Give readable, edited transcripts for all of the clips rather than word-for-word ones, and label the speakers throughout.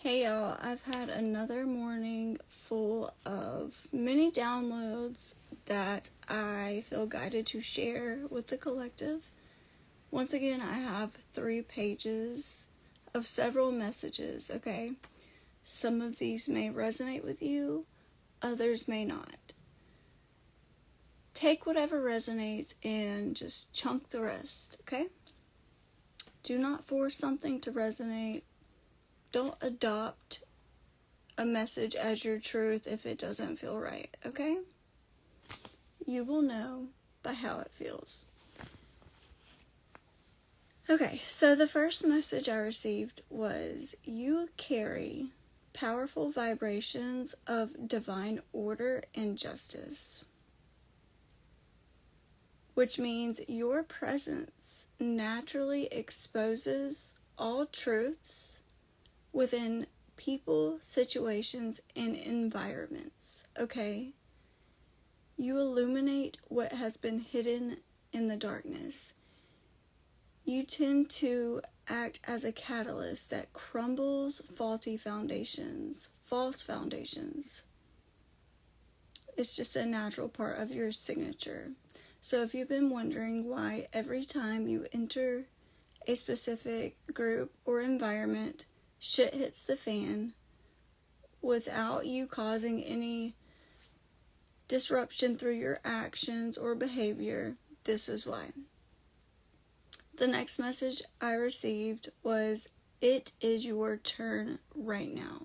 Speaker 1: Hey y'all, I've had another morning full of mini downloads that I feel guided to share with the collective. Once again, I have 3 pages of several messages, okay? Some of these may resonate with you, others may not. Take whatever resonates and just chunk the rest, okay? Do not force something to resonate. Don't adopt a message as your truth if it doesn't feel right, okay? You will know by how it feels. Okay, so the first message I received was, you carry powerful vibrations of divine order and justice, which means your presence naturally exposes all truths within people, situations, and environments, okay? You illuminate what has been hidden in the darkness. You tend to act as a catalyst that crumbles faulty foundations, false foundations. It's just a natural part of your signature. So if you've been wondering why every time you enter a specific group or environment, shit hits the fan without you causing any disruption through your actions or behavior, this is why. The next message I received was, it is your turn right now.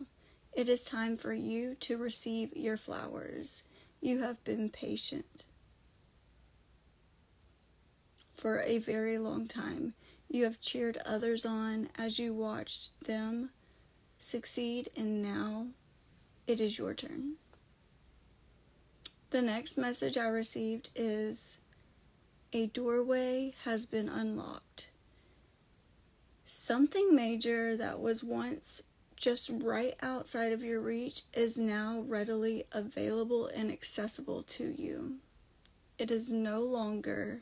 Speaker 1: It is time for you to receive your flowers. You have been patient for a very long time. You have cheered others on as you watched them succeed, and now it is your turn. The next message I received is, a doorway has been unlocked. Something major that was once just right outside of your reach is now readily available and accessible to you. It is no longer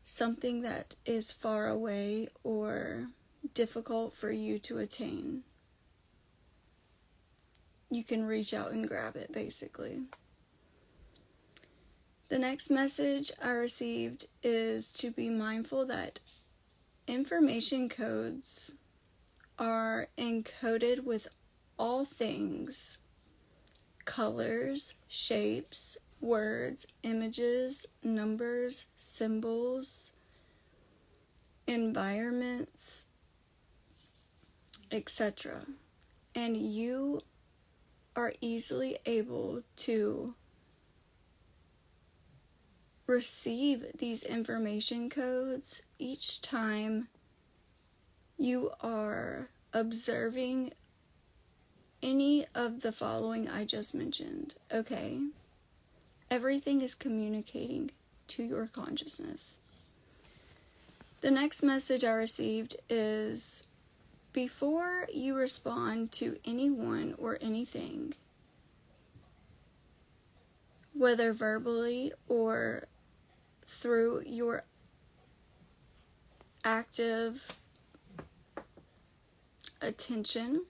Speaker 1: something that is far away or difficult for you to attain. You can reach out and grab it, basically. The next message I received is to be mindful that information codes are encoded with all things: colors, shapes, words, images, numbers, symbols, environments, etc. And you are easily able to receive these information codes each time you are observing any of the following I just mentioned, okay? Everything is communicating to your consciousness. The next message I received is, before you respond to anyone or anything, whether verbally or through your active attention,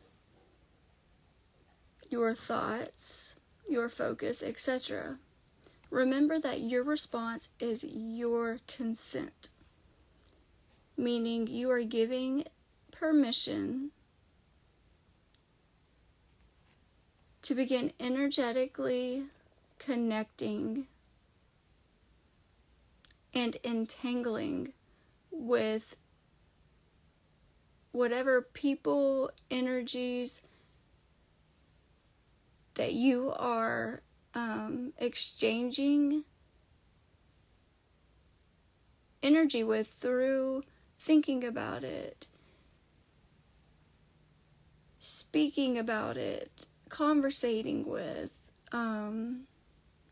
Speaker 1: your thoughts, your focus, etc., remember that your response is your consent, meaning you are giving permission to begin energetically connecting and entangling with whatever people, energies that you are exchanging energy with through thinking about it, speaking about it, conversating with,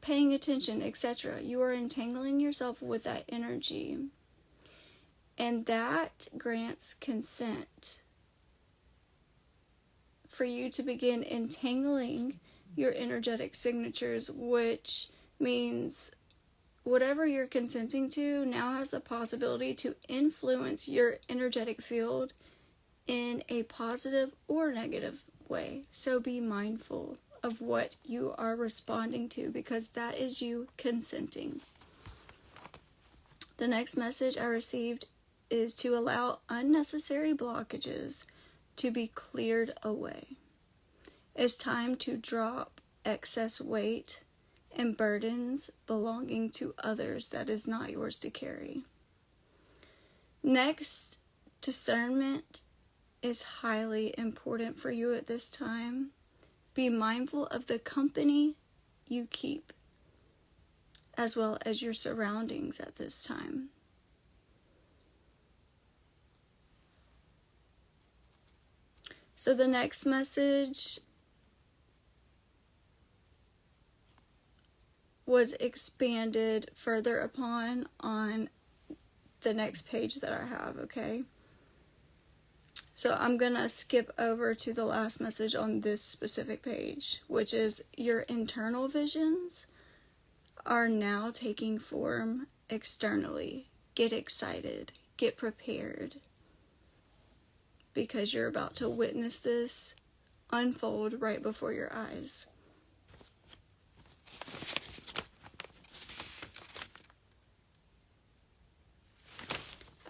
Speaker 1: paying attention, etc. You are entangling yourself with that energy, and that grants consent for you to begin entangling your energetic signatures, which means whatever you're consenting to now has the possibility to influence your energetic field in a positive or negative way. So be mindful of what you are responding to, because that is you consenting. The next message I received is to allow unnecessary blockages to be cleared away. It's time to drop excess weight and burdens belonging to others that is not yours to carry. Next, discernment is highly important for you at this time. Be mindful of the company you keep, as well as your surroundings at this time. So the next message was expanded further upon on the next page that I have, okay? So I'm going to skip over to the last message on this specific page, which is your internal visions are now taking form externally. Get excited. Get prepared. Because you're about to witness this unfold right before your eyes.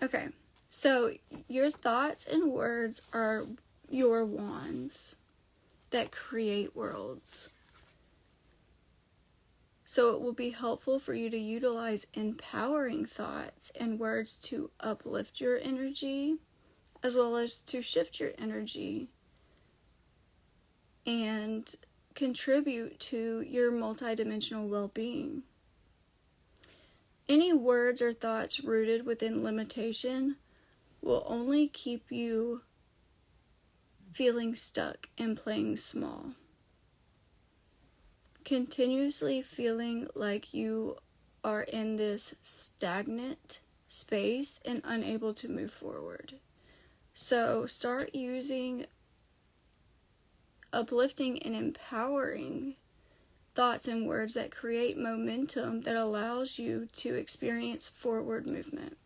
Speaker 1: Okay, so your thoughts and words are your wands that create worlds. So it will be helpful for you to utilize empowering thoughts and words to uplift your energy, as well as to shift your energy and contribute to your multidimensional well-being. Any words or thoughts rooted within limitation will only keep you feeling stuck and playing small. Continuously feeling like you are in this stagnant space and unable to move forward. So start using uplifting and empowering thoughts and words that create momentum that allows you to experience forward movement.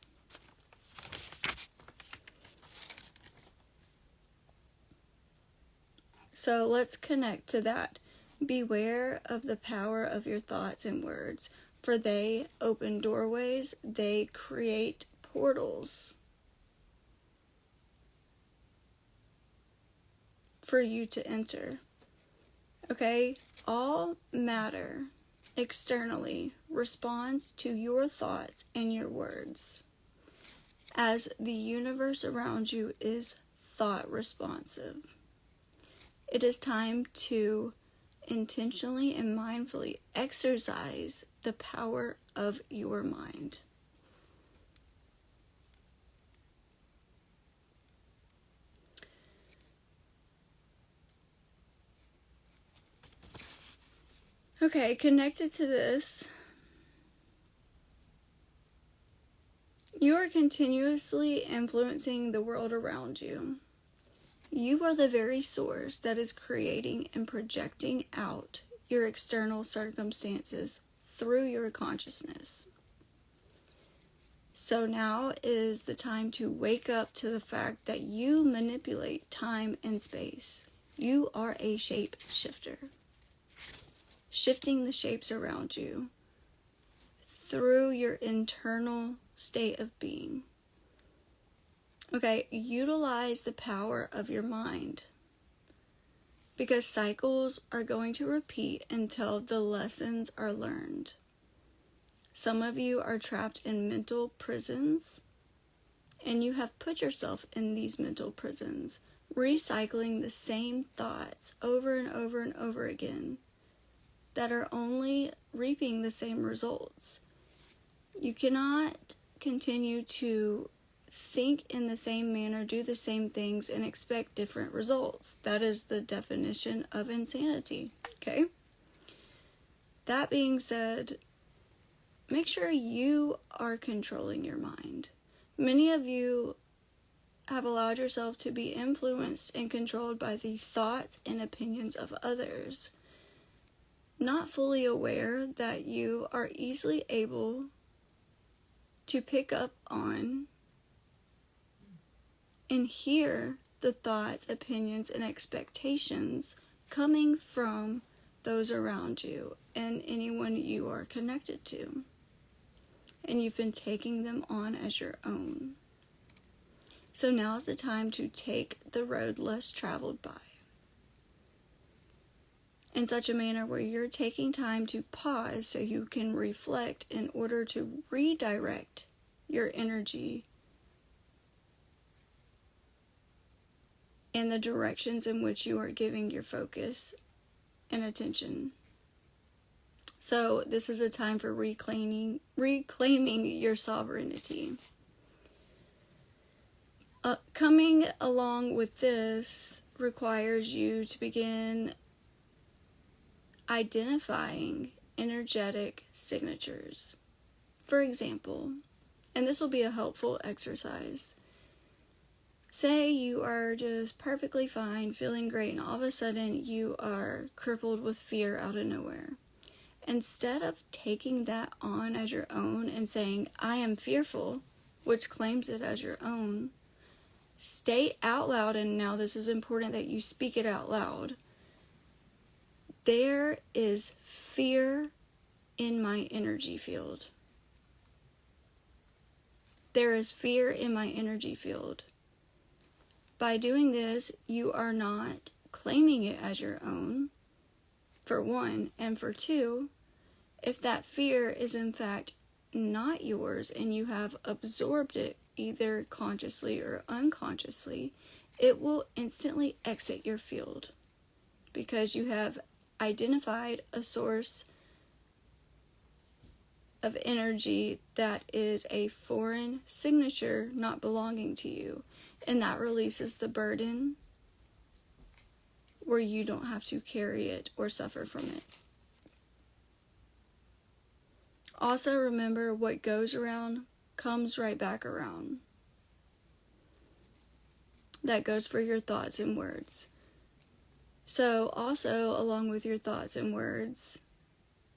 Speaker 1: So let's connect to that. Beware of the power of your thoughts and words, for they open doorways, they create portals for you to enter. Okay? All matter externally responds to your thoughts and your words, as the universe around you is thought responsive. It is time to intentionally and mindfully exercise the power of your mind. Okay, connected to this, you are continuously influencing the world around you. You are the very source that is creating and projecting out your external circumstances through your consciousness. So now is the time to wake up to the fact that you manipulate time and space. You are a shape shifter, shifting the shapes around you through your internal state of being. Okay, utilize the power of your mind, because cycles are going to repeat until the lessons are learned. Some of you are trapped in mental prisons, and you have put yourself in these mental prisons, recycling the same thoughts over and over and over again that are only reaping the same results. You cannot continue to think in the same manner, do the same things, and expect different results. That is the definition of insanity, okay? That being said, make sure you are controlling your mind. Many of you have allowed yourself to be influenced and controlled by the thoughts and opinions of others, not fully aware that you are easily able to pick up on and hear the thoughts, opinions, and expectations coming from those around you and anyone you are connected to. And you've been taking them on as your own. So now is the time to take the road less traveled by, in such a manner where you're taking time to pause so you can reflect in order to redirect your energy in the directions in which you are giving your focus and attention. So this is a time for reclaiming your sovereignty. Coming along with this requires you to begin identifying energetic signatures. For example, and this will be a helpful exercise. Say you are just perfectly fine, feeling great, and all of a sudden you are crippled with fear out of nowhere. Instead of taking that on as your own and saying, I am fearful, which claims it as your own, state out loud, and now this is important that you speak it out loud. There is fear in my energy field. There is fear in my energy field. By doing this, you are not claiming it as your own, for one, and for two, if that fear is in fact not yours and you have absorbed it either consciously or unconsciously, it will instantly exit your field because you have identified a source of energy that is a foreign signature not belonging to you, and that releases the burden where you don't have to carry it or suffer from it. Also remember, what goes around comes right back around. That goes for your thoughts and words. So also, along with your thoughts and words,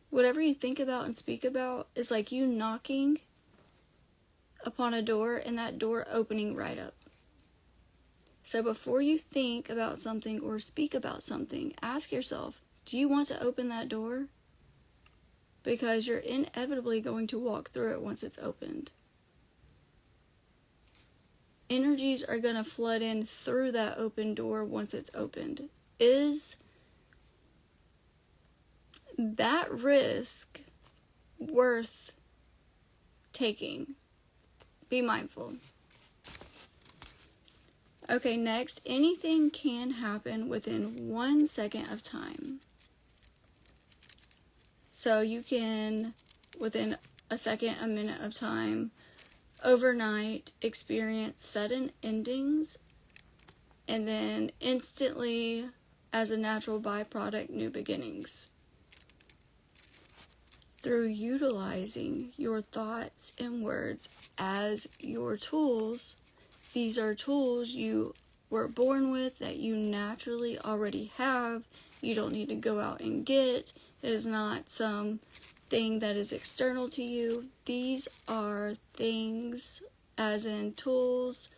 Speaker 1: whatever you think about and speak about is like you knocking upon a door and that door opening right up. So before you think about something or speak about something, ask yourself, do you want to open that door? Because you're inevitably going to walk through it once it's opened. Energies are going to flood in through that open door once it's opened. Is that risk worth taking? Be mindful. Okay, next, anything can happen within 1 second of time. So you can, within a second, a minute of time, overnight experience sudden endings, and then instantly, as a natural byproduct, new beginnings. Through utilizing your thoughts and words as your tools, these are tools you were born with that you naturally already have. You don't need to go out and get. It is not something that is external to you. These are things, as in tools,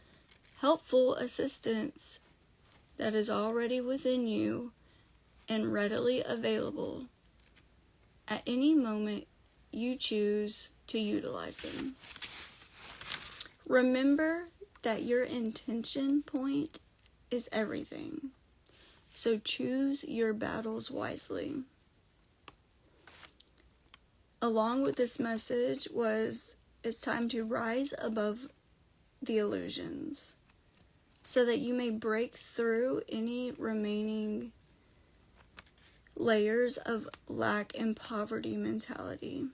Speaker 1: helpful assistance that is already within you and readily available at any moment you choose to utilize them. Remember that your intention point is everything. So choose your battles wisely. Along with this message it's time to rise above the illusions so that you may break through any remaining layers of lack and poverty mentality.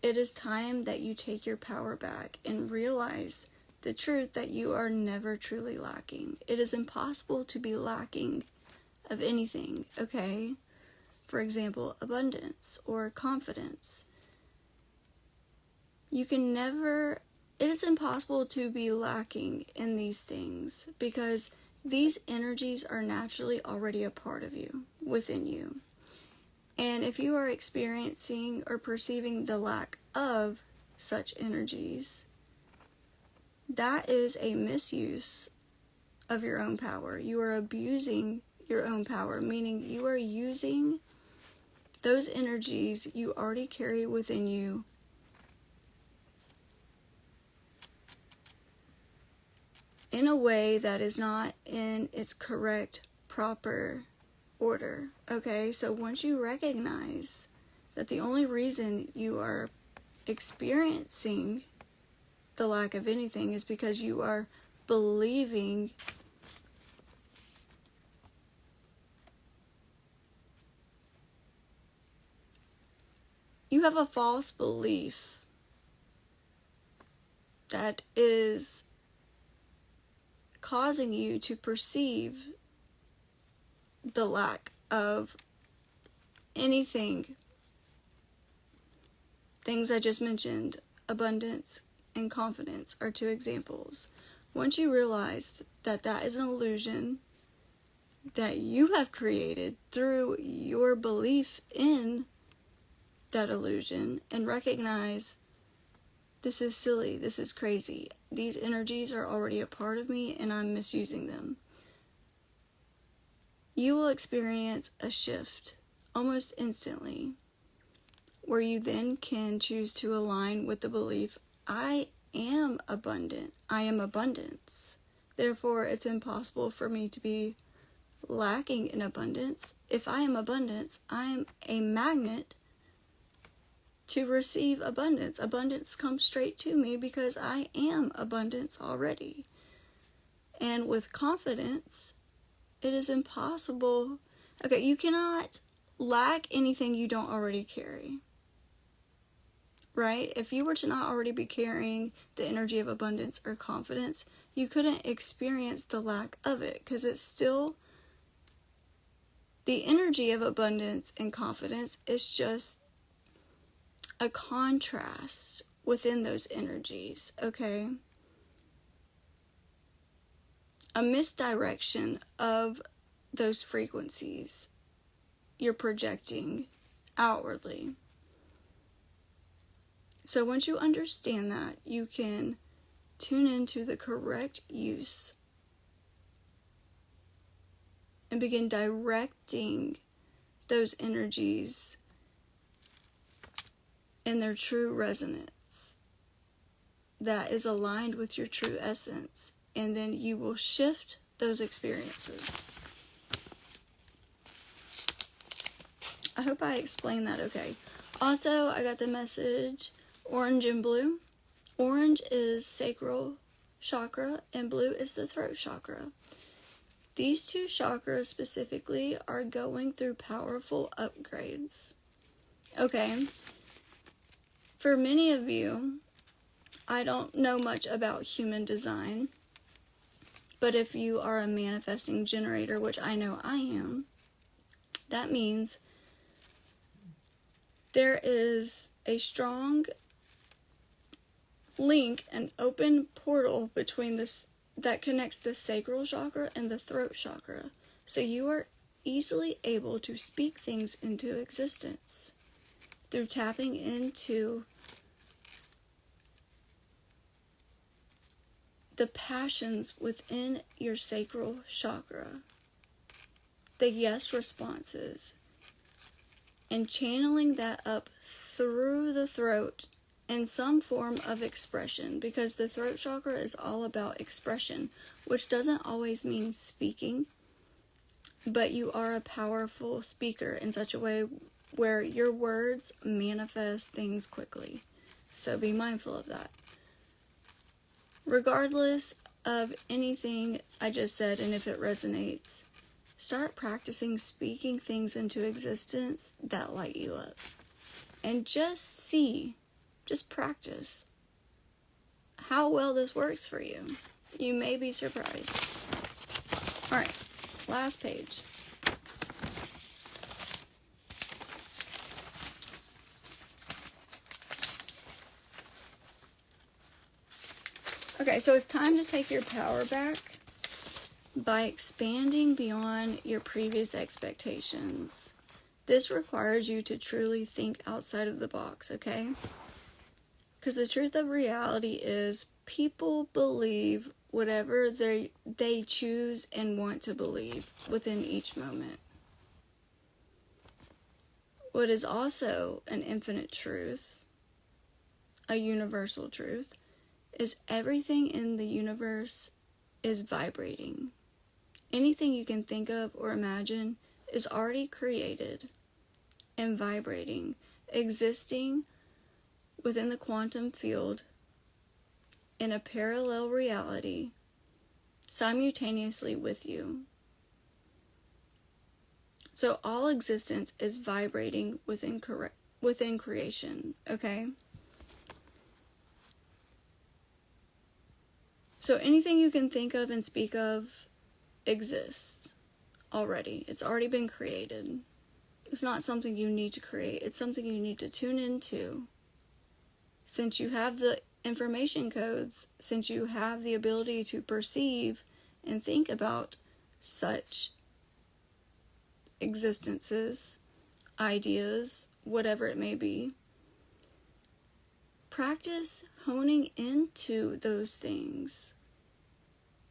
Speaker 1: It is time that you take your power back and realize the truth that you are never truly lacking. It is impossible to be lacking of anything, okay? For example, abundance or confidence. It is impossible to be lacking in these things because these energies are naturally already a part of you, within you. And if you are experiencing or perceiving the lack of such energies, that is a misuse of your own power. You are abusing your own power, meaning you are using those energies you already carry within you in a way that is not in its correct, proper order. Okay, so once you recognize that the only reason you are experiencing the lack of anything is because you are believing you have a false belief that is causing you to perceive the lack of anything. Things I just mentioned, abundance and confidence, are two examples. Once you realize that that is an illusion that you have created through your belief in that illusion, and recognize this is silly, this is crazy, these energies are already a part of me and I'm misusing them, you will experience a shift almost instantly, where you then can choose to align with the belief, I am abundant, I am abundance. Therefore, it's impossible for me to be lacking in abundance. If I am abundance, I am a magnet to receive abundance. Abundance comes straight to me because I am abundance already. And with confidence, it is impossible. Okay, you cannot lack anything you don't already carry. Right? If you were to not already be carrying the energy of abundance or confidence, you couldn't experience the lack of it, because it's still the energy of abundance and confidence is just a contrast within those energies, okay? A misdirection of those frequencies you're projecting outwardly. So once you understand that, you can tune into the correct use and begin directing those energies in their true resonance that is aligned with your true essence, and then you will shift those experiences. I hope I explained that okay. Also, I got the message orange and blue. Orange is sacral chakra and blue is the throat chakra. These two chakras specifically are going through powerful upgrades. Okay. For many of you, I don't know much about human design, but if you are a manifesting generator, which I know I am, that means there is a strong link, an open portal between this that connects the sacral chakra and the throat chakra. So you are easily able to speak things into existence through tapping into the passions within your sacral chakra, the yes responses, and channeling that up through the throat in some form of expression, because the throat chakra is all about expression, which doesn't always mean speaking, but you are a powerful speaker in such a way where your words manifest things quickly. So be mindful of that. Regardless of anything I just said, and if it resonates, start practicing speaking things into existence that light you up. And just practice how well this works for you. You may be surprised. Alright, last page. Okay, so it's time to take your power back by expanding beyond your previous expectations. This requires you to truly think outside of the box, okay? Because the truth of reality is people believe whatever they choose and want to believe within each moment. What is also an infinite truth, a universal truth, is everything in the universe is vibrating. Anything you can think of or imagine is already created and vibrating, existing within the quantum field in a parallel reality simultaneously with you. So all existence is vibrating within creation, okay? So anything you can think of and speak of exists already. It's already been created. It's not something you need to create. It's something you need to tune into. Since you have the information codes, since you have the ability to perceive and think about such existences, ideas, whatever it may be, practice honing into those things.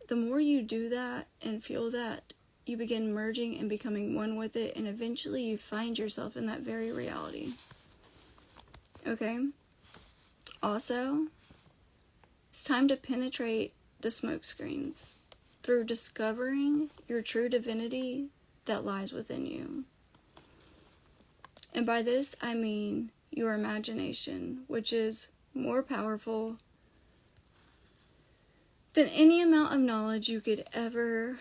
Speaker 1: The more you do that and feel that, you begin merging and becoming one with it, and eventually you find yourself in that very reality. Okay? Also, it's time to penetrate the smoke screens through discovering your true divinity that lies within you. And by this, I mean your imagination, which is more powerful than any amount of knowledge you could ever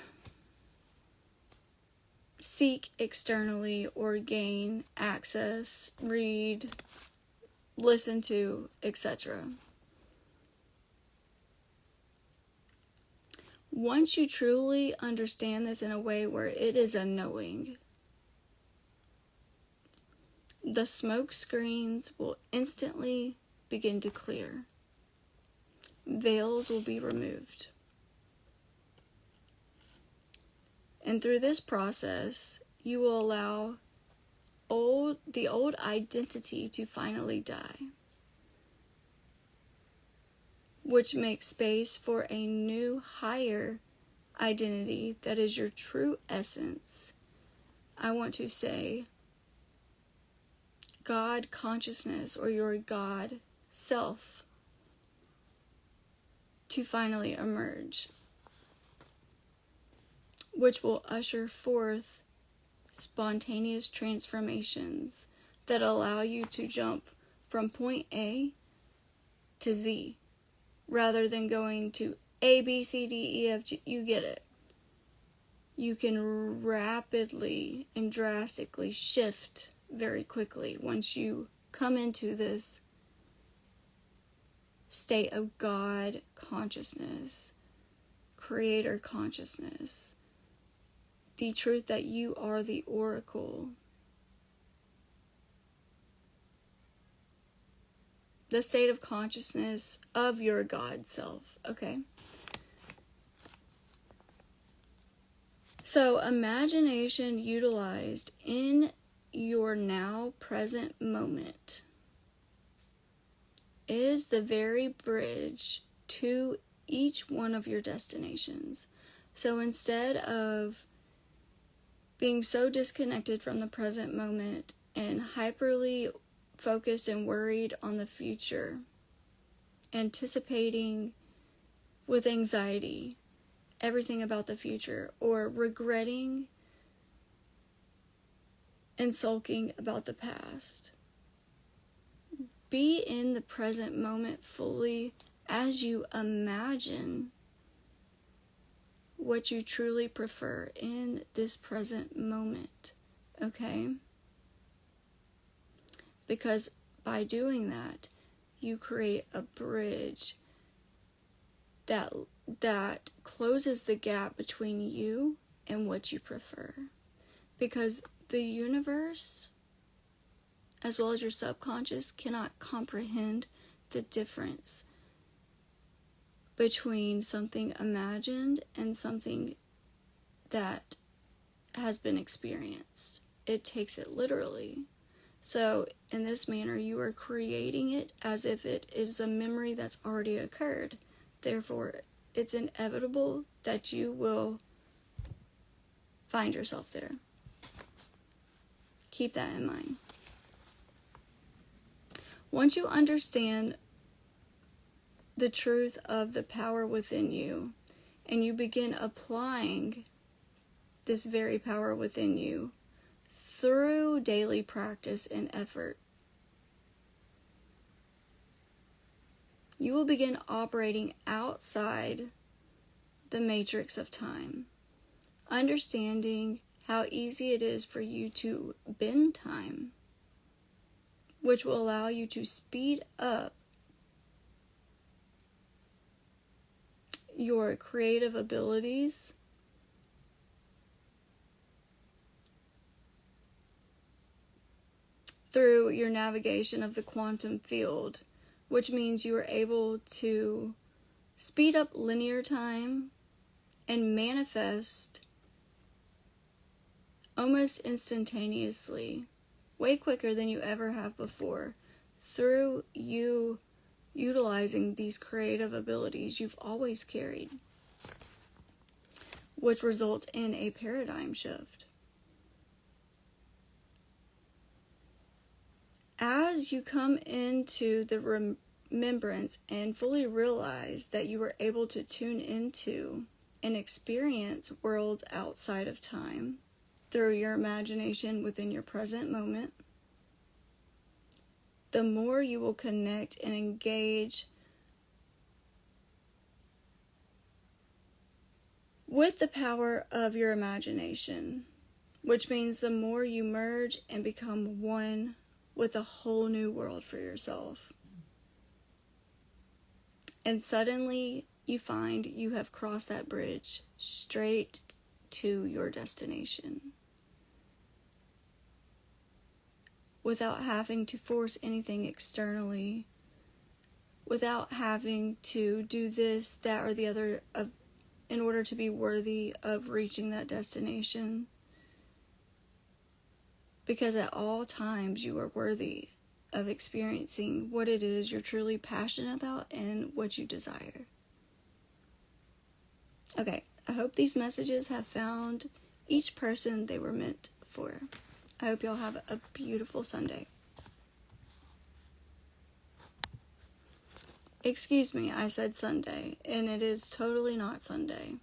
Speaker 1: seek externally or gain access, read, listen to, etc. Once you truly understand this in a way where it is a knowing, the smoke screens will instantly begin to clear. Veils will be removed. And through this process, you will allow the old identity to finally die, which makes space for a new, higher identity that is your true essence. I want to say God consciousness, or your God self, to finally emerge, which will usher forth spontaneous transformations that allow you to jump from point A to Z, rather than going to A, B, C, D, E, F, G. You get it. You can rapidly and drastically shift very quickly once you come into this state of God consciousness, creator consciousness, the truth that you are the oracle, the state of consciousness of your God self, okay? So imagination utilized in your now present moment is the very bridge to each one of your destinations. So instead of being so disconnected from the present moment and hyperly focused and worried on the future, anticipating with anxiety everything about the future, or regretting and sulking about the past, be in the present moment fully as you imagine what you truly prefer in this present moment, okay? Because by doing that, you create a bridge that closes the gap between you and what you prefer. Because the universe, as well as your subconscious, cannot comprehend the difference between something imagined and something that has been experienced. It takes it literally. So in this manner, you are creating it as if it is a memory that's already occurred. Therefore, it's inevitable that you will find yourself there. Keep that in mind. Once you understand the truth of the power within you, and you begin applying this very power within you through daily practice and effort, you will begin operating outside the matrix of time, understanding how easy it is for you to bend time, which will allow you to speed up your creative abilities through your navigation of the quantum field, which means you are able to speed up linear time and manifest almost instantaneously, way quicker than you ever have before, through you utilizing these creative abilities you've always carried, which results in a paradigm shift. As you come into the remembrance and fully realize that you were able to tune into and experience worlds outside of time through your imagination within your present moment, the more you will connect and engage with the power of your imagination, which means the more you merge and become one with a whole new world for yourself. And suddenly you find you have crossed that bridge straight to your destination, without having to force anything externally, without having to do this, that, or the other in order to be worthy of reaching that destination. Because at all times you are worthy of experiencing what it is you're truly passionate about and what you desire. Okay, I hope these messages have found each person they were meant for. I hope y'all have a beautiful Sunday. Excuse me, I said Sunday, and it is totally not Sunday.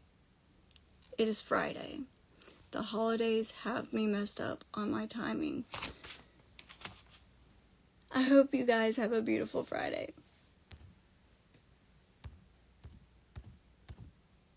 Speaker 1: It is Friday. The holidays have me messed up on my timing. I hope you guys have a beautiful Friday.